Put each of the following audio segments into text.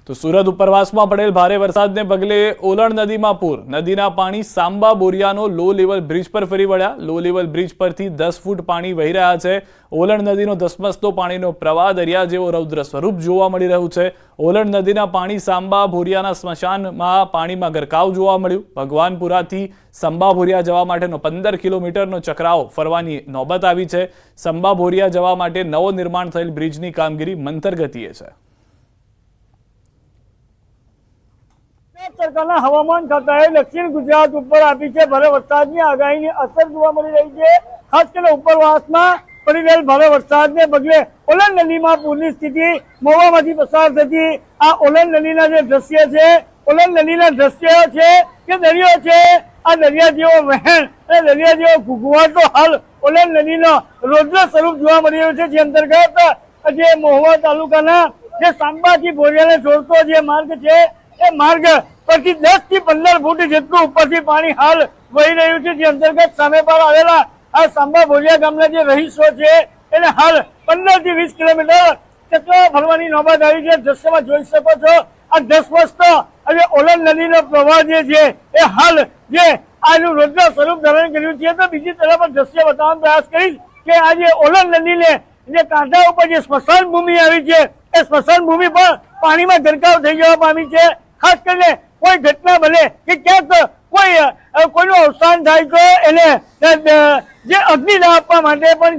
તો સુરત ઉપરવાસમાં પડેલ ભારે વરસાદને પગલે ઓલણ નદીમાં પૂર. નદીના પાણી સાંબા બોરિયાનો લો લેવલ બ્રિજ પર ફરી વળ્યા. લો લેવલ બ્રિજ પરથી 10 ફૂટ પાણી વહી રહ્યા છે. ઓલણ નદીનો ધસમસતો પાણીનો પ્રવાહ દરિયા જેવો રૌદ્ર સ્વરૂપ જોવા મળી રહ્યું છે. ઓલણ નદીના પાણી સાંબા ભોરિયાના સ્મશાનમાં પાણીમાં ગરકાવ જોવા મળ્યું. ભગવાનપુરાથી સંબા ભોરિયા જવા માટેનો 15 કિલોમીટરનો ચક્રાવ ફરવાની નોબત આવી છે. સંબા ભોરિયા જવા માટે નવો નિર્માણ થયેલ બ્રિજની કામગીરી મંથર ગતિએ છે. સરકારના હવામાન ખાતાએ દક્ષિણ ગુજરાત ઉપર આપી છે ભારે વરસાદની આગાહીની અસર જોવા મળી રહી છે. ખાસ કરીને ઉપરવાસમાં પડી રહેલ ભારે વરસાદને પગલે ઓલણ નદીમાં પૂરની સ્થિતિ મહુવામાંથી પસાર થતી આ ઓલણ નદીના જે દ્રશ્ય છે, ઓલણ નદીના દ્રશ્ય છે કે દરિયો છે, આ દરિયા જેવો વહેણ અને દરિયા જેવો ઘૂઘવાટો હાલ ઓલણ નદીનો રૌદ્ર સ્વરૂપ જોવા મળી રહ્યો છે. જે અંતર્ગત જે મહુવા તાલુકાના જે સાંબાથી ભોરિયાને જોડતો જે માર્ગ છે એ માર્ગ પરથી 10 થી 15 ફૂટ જેટલું ઉપરથી પાણી હાલ વહી રહ્યું છે. જે અંતર્ગત સામે પર આવેલા આ સાંબા ભોરિયા ગામના જે રહીશો છે એને હાલ 15 થી 20 કિલોમીટર ચક્ર ફરવાની નોબત આવી છે. દ્રશ્યમાં જોઈ શકો છો આ ધસમસતો આજે ઓલણ નદીનો પ્રવાહ જે છે એ હાલ જે આનું રૌદ્ર સ્વરૂપ ધારણ કર્યું છે. તો બીજી તરફ દ્રશ્ય બતાવવાનો પ્રયાસ કરીશ કે આજે ઓલણ નદીને જે કાંઠા ઉપર જે સ્મશાન ભૂમિ આવી છે એ સ્મશાન ભૂમિ પણ પાણીમાં ગરકાવ થઈ જવા પામી છે. ખાસ કરીને કોઈ ઘટના બને કે ક્યાંક કોઈનું અવસાન થાય તો એને જે અગ્નિદાહ આપવા માટે પણ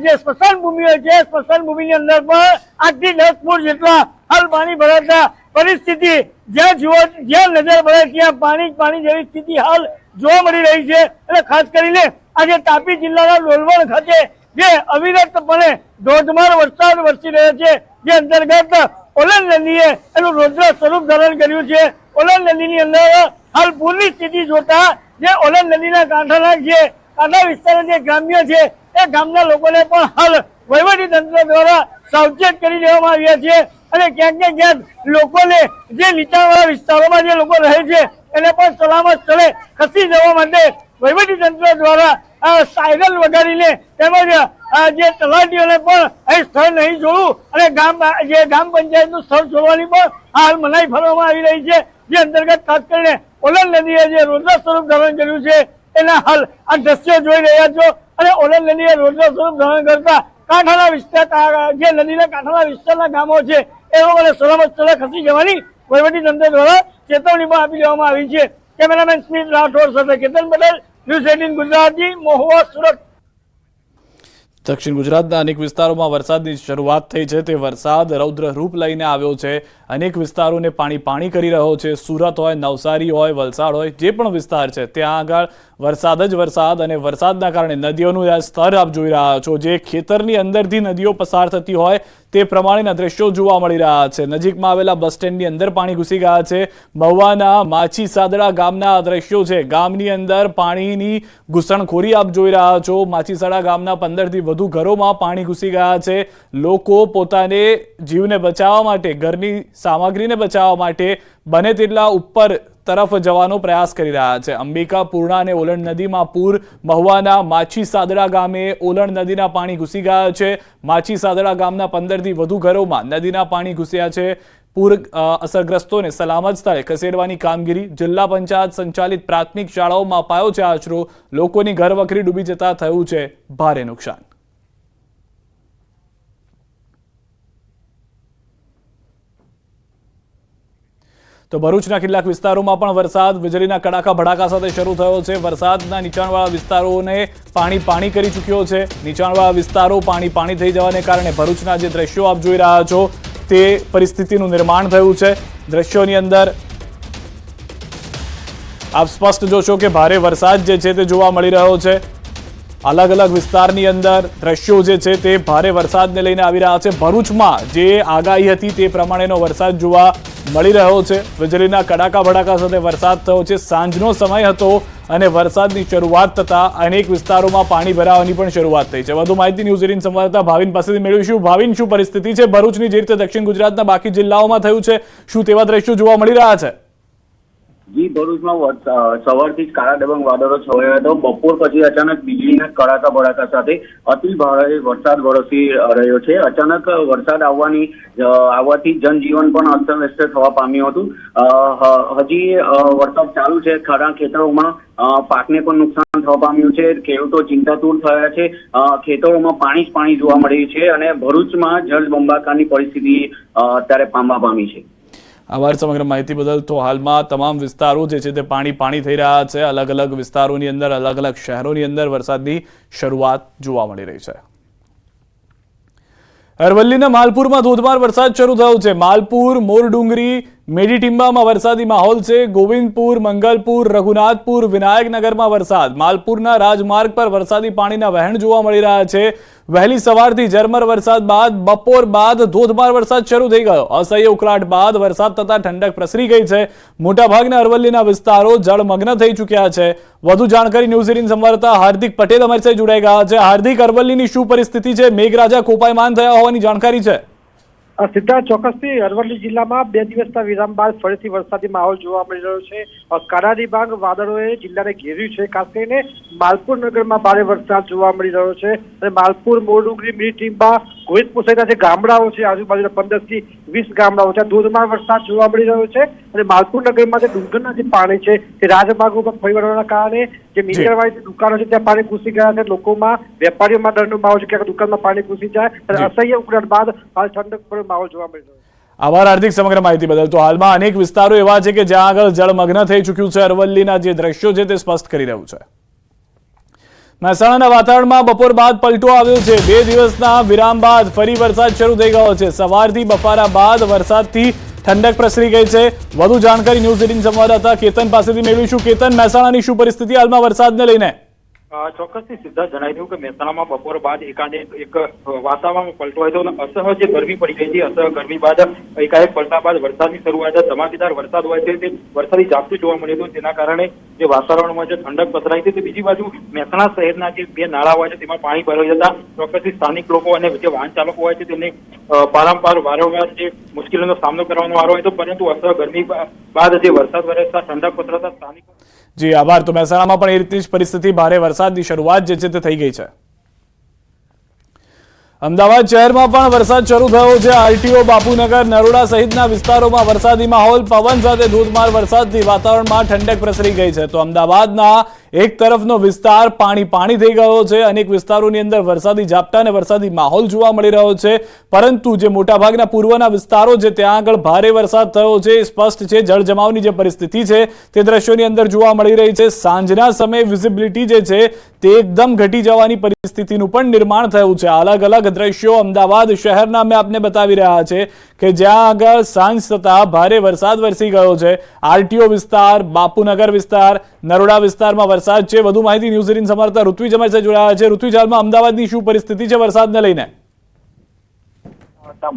જે સ્મશાન ભૂમિ હોય છે સ્મશાન ભૂમિની અંદર પણ 8 થી 10 ફૂટ જેટલા હાલ પાણી ભરાતા પરિસ્થિતિ જ્યાં નજર પડે ત્યાં પાણી જેવી સ્થિતિ હાલ જોવા મળી રહી છે. અને ખાસ કરીને આજે તાપી જિલ્લાના ડોલવણ ખાતે જે અવિરતપણે ધોધમાર વરસાદ વરસી રહ્યો છે. જે અંતર્ગત ઓલણ નદીએ એનું રૌદ્ર સ્વરૂપ ધારણ કર્યું છે. ઓલણ નદીની અંદર હાલ પૂરની સ્થિતિ જોતા જે ઓલણ નદીના કાંઠા વિસ્તારના જે ગ્રામ્ય છે એ ગામના લોકોને પણ હાલ વહીવટી તંત્ર દ્વારા સાવચેત કરી દેવામાં આવ્યા છે. અને ક્યાંક ને ક્યાંક લોકોને જે નીચાણવાળા વિસ્તારોમાં જે લોકો રહે છે એને પણ સલામત સ્થળે ખસી જવા માટે વહીવટી તંત્ર દ્વારા સાયરન વગાડીને તેમજ જે તલાટીઓને પણ અહીં સ્થળ નહીં જોડવું અને ગામ પંચાયતનું સ્થળ છોડવાની પણ હાલ મનાઈ ફરવામાં આવી રહી છે. જે અંતર્ગત ખાસ કરીને ઓલણ નદીએ જે રૌદ્ર સ્વરૂપ ધારણ કર્યું છે એના હાલ આ દ્રશ્યો જોઈ રહ્યા છો. અને ઓલણ નદીએ રૌદ્ર સ્વરૂપ ધારણ કરતા કાંઠાના વિસ્તાર જે નદીના કાંઠાના વિસ્તારના ગામો છે એ લોકોને સલામત સ્થળે ખસી જવાની વહીવટી તંત્ર દ્વારા ચેતવણી પણ આપી દેવામાં આવી છે. કેમેરામેન સ્મિત રાઠોડ સાથે કેતન પટેલ, ન્યૂઝ 18 ગુજરાતી, મહુવા, સુરત. દક્ષિણ ગુજરાતના અનેક વિસ્તારોમાં વરસાદની શરૂઆત થઈ છે. તે વરસાદ રૌદ્ર રૂપ લઈને આવ્યો છે. અનેક વિસ્તારોને પાણી કરી રહ્યો છે. સુરત હોય, નવસારી હોય, વલસાડ હોય, જે પણ વિસ્તાર છે ત્યાં આગળ વરસાદ જ વરસાદ. અને વરસાદના કારણે નદીઓનું સ્તર આપ જોઈ રહ્યા છો. જે ખેતરની અંદરથી નદીઓ પસાર થતી હોય તે પ્રમાણેના દ્રશ્યો જોવા મળી રહ્યા છે. નજીકમાં આવેલા બસ સ્ટેન્ડની અંદર પાણી ઘૂસી ગયા છે. મહુવાના માછી સાદડા ગામના દ્રશ્યો છે. ગામની અંદર પાણીની ઘૂસણખોરી આપ જોઈ રહ્યા છો. માછી સાદડા ગામના 15 થી વધુ ઘરોમાં પાણી ઘૂસી ગયા છે. લોકો પોતાને જીવને બચાવવા માટે, ઘરની સામગ્રીને બચાવવા માટે બને તેટલા ઉપર તરફ જવાનો પ્રયાસ કરી રહ્યા છે. અંબિકા, પૂર્ણા અને ઓલણ નદીમાં પૂર. મહુવાના માછી સાદડા ગામે ઓલણ નદીના પાણી ઘૂસી ગયા છે. માછી સાદડા ગામના 15 થી વધુ ઘરોમાં નદીના પાણી ઘૂસ્યા છે. પૂર અસરગ્રસ્તોને સલામત સ્થળે ખસેડવાની કામગીરી જિલ્લા પંચાયત સંચાલિત પ્રાથમિક શાળાઓમાં અપાયો છે આશરો. લોકોની ઘરવખરી ડૂબી જતા થયું છે ભારે નુકસાન. તો ભરૂચના કેટલાક વિસ્તારોમાં પણ વરસાદ વીજળીના કડાકા ભડાકા સાથે શરૂ થયો છે. વરસાદના નીચાણવાળા વિસ્તારોને પાણી કરી ચૂક્યો છે. નીચાણવાળા વિસ્તારો પાણી થઈ જવાને કારણે ભરૂચના જે દ્રશ્યો આપ જોઈ રહ્યા છો તે પરિસ્થિતિનું નિર્માણ થયું છે. દ્રશ્યોની અંદર આપ સ્પષ્ટ જોશો કે ભારે વરસાદ જે છે તે જોવા મળી રહ્યો છે. અલગ અલગ વિસ્તારની અંદર દ્રશ્યો જે છે તે ભારે વરસાદને લઈને આવી રહ્યા છે. ભરૂચમાં જે આગાહી હતી તે પ્રમાણેનો વરસાદ જોવા મળી રહ્યો છે. વીજળીના કડાકા ભડાકા સાથે વરસાદ થયો છે. સાંજનો સમય હતો અને વરસાદની શરૂઆત થતા અનેક વિસ્તારોમાં પાણી ભરાવાની પણ શરૂઆત થઈ છે. વધુ માહિતી ન્યૂઝ 18 સંવાદદાતા ભાવિન પાસેથી મેળવીશું. ભાવિન, શું પરિસ્થિતિ છે ભરૂચની, જે રીતે દક્ષિણ ગુજરાતના બાકી જિલ્લાઓમાં થયું છે, શું તેવા દ્રશ્યો જોવા મળી રહ્યા છે? જી ભરૂચમાં સવારથી જ કાળા ડિબાંગ વાદળો છવાયા હતો. બપોર પછી અચાનક વીજળીના કડાકા ભડાકા સાથે અતિ ભારે વરસાદ વરસી રહ્યો છે. અચાનક વરસાદ આવવાથી જનજીવન પણ અસ્તવ્યસ્ત થવા પામ્યું હતું. હજી વરસાદ ચાલુ છે. ખરા ખેતરોમાં પાકને પણ નુકસાન થવા પામ્યું છે. ખેડૂતો ચિંતાતુર થયા છે. ખેતરોમાં પાણી જ પાણી જોવા મળ્યું છે અને ભરૂચમાં જળબંબાકારની પરિસ્થિતિ અત્યારે પામવા પામી છે. આભાર સમગ્ર માહિતી બદલ. તો હાલમાં તમામ વિસ્તારો જે છે તે પાણી થઈ રહ્યા છે. અલગ અલગ વિસ્તારોની અંદર, અલગ અલગ શહેરોની અંદર વરસાદની શરૂઆત જોવા મળી રહી છે. અરવલ્લીના માલપુરમાં ધોધમાર વરસાદ શરૂ થયો છે. માલપુર, મોરડુંગરી, મેડીટીમ્બામાં વરસાદી માહોલ છે. ગોવિંદપુર, મંગલપુર, રઘુનાથપુર, વિનાયકનગરમાં વરસાદ. માલપુરના રાજમાર્ગ પર વરસાદી પાણીના વહેણ જોવા મળી રહ્યા છે. વહેલી સવારથી ઝરમર વરસાદ બાદ બપોર બાદ ધોધમાર વરસાદ શરૂ થઈ ગયો. અસહ્ય ઉકળાટ બાદ વરસાદ થતા ઠંડક પ્રસરી ગઈ છે. મોટાભાગના અરવલ્લીના વિસ્તારો જળમગ્ન થઈ ચૂક્યા છે. વધુ જાણકારી ન્યૂઝ 18 સંવાદદાતા હાર્દિક પટેલ અમારી સાથે જોડાઈ ગયા છે. હાર્દિક, અરવલ્લીની શું પરિસ્થિતિ છે? મેઘરાજા કોપાયમાન થયા હોવાની જાણકારી છે. સિદ્ધાર્થ, ચોક્કસથી અરવલ્લી જિલ્લામાં 2 દિવસના વિરામ બાદ ફરીથી વરસાદી માહોલ જોવા મળી રહ્યો છે. કાળા ડિબાંગ વાદળોએ જિલ્લાને ઘેર્યું છે. ખાસ કરીને માલપુર નગરમાં ભારે વરસાદ જોવા મળી રહ્યો છે અને માલપુર, મોરડુંગરી, મીરટીમ્બા, ગોવિંદપુર સહિતના જે ગામડાઓ છે, આજુબાજુના 15 થી 20 ગામડાઓ છે, ધોધમાર વરસાદ જોવા મળી રહ્યો છે અને માલપુર નગરમાં જે ડુંગરના જે પાણી છે તે રાજમાર્ગો પર ફરી વળવાના કારણે જે મીટરવાળી દુકાનો છે ત્યાં પાણી ઘૂસી ગયા છે. લોકોમાં, વેપારીઓમાં ડરનો માહોલ છે કે દુકાનમાં પાણી ઘૂસી જાય અને અસહ્ય ઉકળાટ બાદ હાલ ઠંડક માહોલ જોવા મળી રહ્યો છે. આભાર હાર્દિક સમગ્ર માહિતી બદલ. તો હાલમાં અનેક વિસ્તારો એવા છે કે જ્યાં આગળ જળમગ્ન થઈ ચૂક્યું છે. અરવલ્લીના જે દ્રશ્યો છે તે સ્પષ્ટ કરી રહ્યું છે. મહેસાણાના વાતાવરણમાં બપોર બાદ પલટો આવ્યો છે. 2 દિવસના વિરામ બાદ ફરી વરસાદ શરૂ થઈ ગયો છે. સવારથી બફારા બાદ વરસાદથી ઠંડક પ્રસરી ગઈ છે. વધુ જાણકારી ન્યૂઝ 18 સંવાદદાતા કેતન પાસેથી મેળવીશું. કેતન, મહેસાણાની શું પરિસ્થિતિ હાલમાં વરસાદને લઈને? ચોક્કસથી સિદ્ધાર્થ જણાવી દઉં કે મહેસાણામાં બપોર બાદ એક વાતાવરણમાં પલટો આવ્યો અને અસહ્ય જે ગરમી પડી ગઈ હતી. અસહ્ય ગરમી બાદ એકાએક પલટા બાદ વરસાદની શરૂઆત ધમાકેદાર વરસાદ હોય છે તે વરસાદી ઝાપટું જોવા મળ્યું હતું. જેના કારણે જે વાતાવરણમાં જે ઠંડક પસરાઈ હતી તે બીજી બાજુ મહેસાણા શહેરના જે 2 નાળા હોય છે તેમાં પાણી ભરાઈ જતા ચોક્કસથી સ્થાનિક લોકો અને જે વાહન ચાલકો હોય છે તેમને વારંવાર જે મુશ્કેલીનો સામનો કરવાનો વારો હોય તો પરંતુ અસહ્ય ગરમી બાદ જે વરસાદ વરસતા ઠંડક પસરાતા સ્થાનિકો. જી આભાર. તો મહેસાણામાં પણ એ રીતની જ પરિસ્થિતિ, ભારે વરસાદની શરૂઆત જે છે તે થઈ ગઈ છે. અમદાવાદ શહેરમાં પણ વરસાદ શરૂ થયો છે. આરટીઓ, બાપુનગર, નરોડા સહિતના વિસ્તારોમાં વરસાદી માહોલ. પવન સાથે ધોધમાર વરસાદથી વાતાવરણમાં ઠંડક પ્રસરી ગઈ છે. તો અમદાવાદના એક તરફનો વિસ્તાર પાણી થઈ ગયો છે. અનેક વિસ્તારોની અંદર વરસાદી ઝાપટા અને વરસાદી માહોલ જોવા મળી રહ્યો છે. પરંતુ જે મોટાભાગના પૂર્વના વિસ્તારો છે ત્યાં આગળ ભારે વરસાદ થયો છે. સ્પષ્ટ છે જળજમાવની જે પરિસ્થિતિ છે તે દ્રશ્યોની અંદર જોવા મળી રહી છે. સાંજના સમયે વિઝિબિલિટી જે છે તે એકદમ ઘટી જવાની પરિસ્થિતિનું પણ નિર્માણ થયું છે. અલગ અલગ દ્રશ્યો અમદાવાદ શહેરના અમે આપને બતાવી રહ્યા છે કે જ્યાં આગળ સાંજ થતા ભારે વરસાદ વરસી ગયો છે. આરટીઓ વિસ્તાર, બાપુનગર વિસ્તાર, નરોડા વિસ્તારમાં વરસાદ છે. વધુ માહિતી ન્યૂઝ 18 સંવાદદાતા ઋત્વિજ અમારી સાથે જોડાયા છે. ઋત્વિજ, હાલમાં અમદાવાદની શું પરિસ્થિતિ છે વરસાદને લઈને?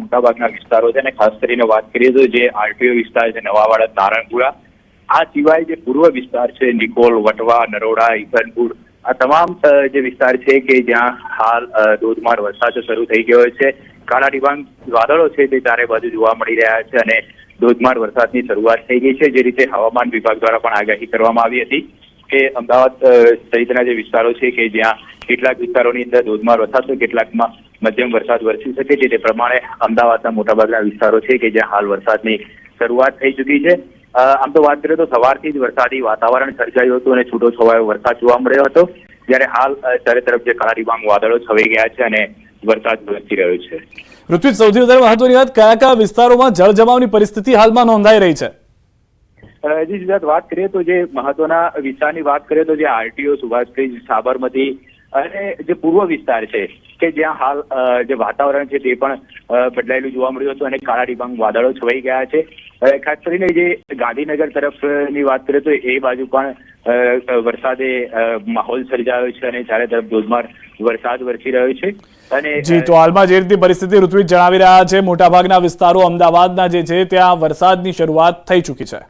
મોટાભાગના વિસ્તારો છે અને ખાસ કરીને વાત કરીએ તો જે આરટીઓ વિસ્તાર છે, નવાવાડા, નારણપુરા, આ સિવાય જે પૂર્વ વિસ્તાર છે, નિકોલ, વટવા, નરોડા, ઈસનપુર, આ તમામ જે વિસ્તાર છે કે જ્યાં હાલ ધોધમાર વરસાદ શરૂ થઈ ગયો છે. કાળા ડિબાંગ વાદળો છે તે ચારે બાજુ જોવા મળી રહ્યા છે અને ધોધમાર વરસાદની શરૂઆત થઈ ગઈ છે. જે રીતે હવામાન વિભાગ દ્વારા પણ આગાહી કરવામાં આવી હતી કે અમદાવાદ સહિતના જે વિસ્તારો છે કે જ્યાં કેટલાક વિસ્તારોની અંદર ધોધમાર વરસાદ તો કેટલાકમાં મધ્યમ વરસાદ વરસી શકે છે. તે પ્રમાણે અમદાવાદના મોટાભાગના વિસ્તારો છે કે જ્યાં હાલ વરસાદની શરૂઆત થઈ ચૂકી છે. આમ તો વાત કરીએ તો સવારથી જ વરસાદી વાતાવરણ સર્જાયું હતું અને છૂટો છવાયો વરસાદ જોવા મળ્યો હતો. જ્યારે હાલ ચારે તરફ જે કાળા ડિબાંગ વાદળો છવાઈ ગયા છે અને વરસાદ વરસી રહ્યો છે. ઋત્વિજ, સૌથી વધારે મહત્વની વાત, કયા કયા વિસ્તારોમાં જળજમાવની પરિસ્થિતિ હાલમાં નોંધાઈ રહી છે? જી સિદ્ધાર્થ, વાત કરીએ તો જે મહત્વના વિસ્તારની વાત કરીએ તો જે આરટીઓ, સુભાષબ્રિજ, સાબરમતી અને જે પૂર્વ વિસ્તાર છે કે જ્યાં હાલ જે વાતાવરણ છે તે પણ બદલાયેલું જોવા મળ્યું હતું અને કાળા ડિબાંગ વાદળો છવાઈ ગયા છે. ખાસ કરીને જે ગાંધીનગર તરફની વાત કરીએ તો એ બાજુ પણ વરસાદે માહોલ સર્જાયો છે અને ચારે તરફ ધોધમાર વરસાદ વરસી રહ્યો છે. અને જી, તો હાલમાં જે રીતની પરિસ્થિતિ ઋત્વિજ જણાવી રહ્યા છે, મોટાભાગના વિસ્તારો અમદાવાદના જે છે ત્યાં વરસાદની શરૂઆત થઈ ચૂકી છે.